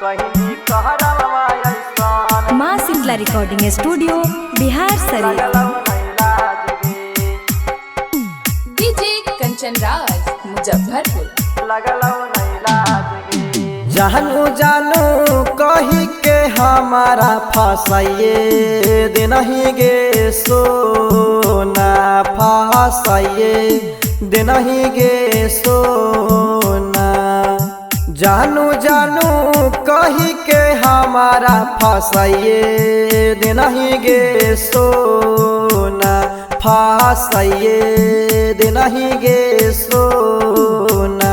कहीं कहरवा ऐसान माँ शीतला रिकॉर्डिंग स्टूडियो बिहार शरीफ। लगलौ नहीं लाज गे डीजे कंचन राज मुजफ्फरपुर। लगलौ नहीं लाज गे जानू जानू कही के हमारा फसाइए देनहि गे सोना फसाइए देनहि गे सोना जानू जानू कही के हमारा फसाइए देनहि गे सोना फसाइए देनहि गे सोना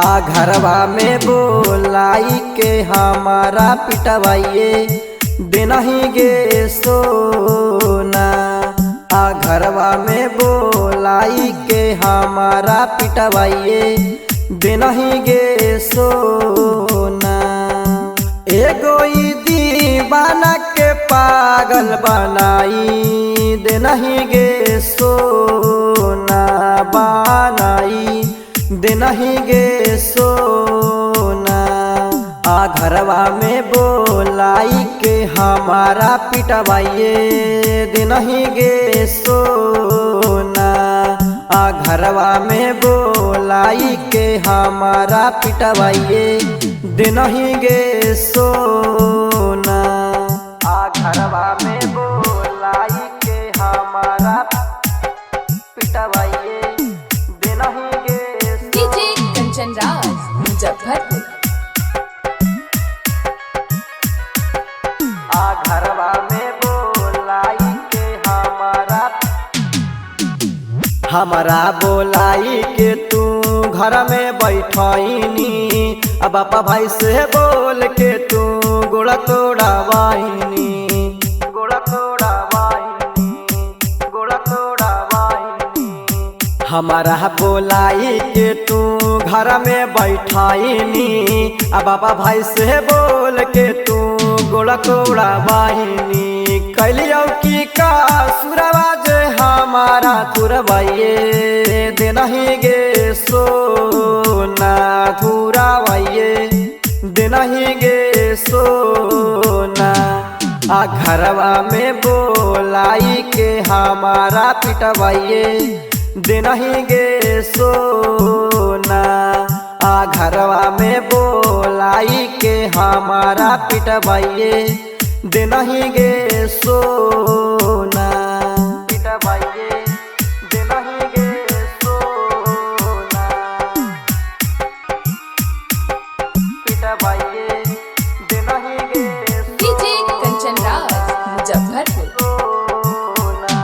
आ घरवा में बोलाई के हमारा पिटवाइए देनहि गे सोना आ घरवा में बोलाई के हमारा पिटवाइए देनहि गे सोना एगो ई दीवाना के पागल बनाई देनहि गे सोना बनाई देनहि गे सोना आ घरवा में बोलाई के हमारा पिटवाइए देनहि गे सोना आ घरवा में बोलाई के हमारा पिटवाइए देनहि गे सोना आ घरवा में बोलाई के हमारा पिटवाइए देनहि गे डीजे कंचन राज मुजफ्फरपुर। आ घरवा में बोलाई के हमारा बोलाई के तू घर में बैठनी अब बापा भाई से बोल के तू गोड़ा तोड़ावाहिनी गोड़ा तोड़ावाहिनी गोड़ा तोड़ावाहिनी हमारा बोलाई के तू घर में बैठनी अब बापा भाई से बोल के तू गोड़ा तोड़ावाहिनी कैलियो की का सुरवा जे हमारा थुरवाइए देनहि गे सोना थुरवाइए देनहि गे सोना आ घरवा में बोलाई के हमारा पिटवाइए देनहि गे सोना आ घरवा में बोलाई के हमारा पिटवाइए देनहि गे सोना पिटवाइए देनहि गे सोना पिटवाइए देनहि गे डीजे कंचन राज मुजफ्फरपुर। सोना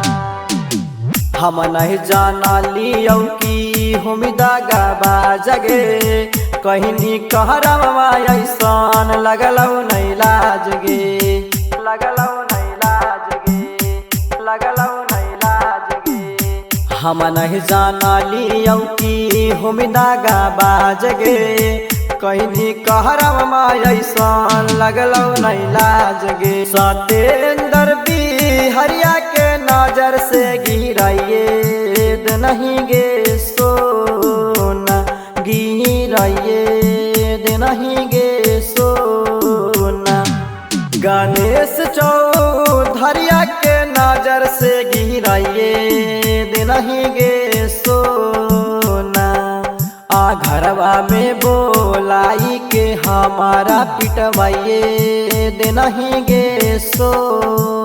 हम नहीं जाना लियो की हुमिदा गाबा जगे कहनी कहरवा ऐसान लगलौ नहीं लाज गे लगलौ नहीं लाज गे लगलौ नहीं लाज गे हम नहीं जाना लियो की हुमिदा गाबा जगे कहनी कहरवा ऐसान लगलौ नहीं लाज गे सतेंद्र बिहरिया के नजर से गिराइए देनहि गे सोना गिराइए देनहि गे सोना गणेश चौधरिया के नजर से गिराइए देनहि गे सोना आ घरवा में बोलाई के हमारा पिटवाइए देनहि गे सोना।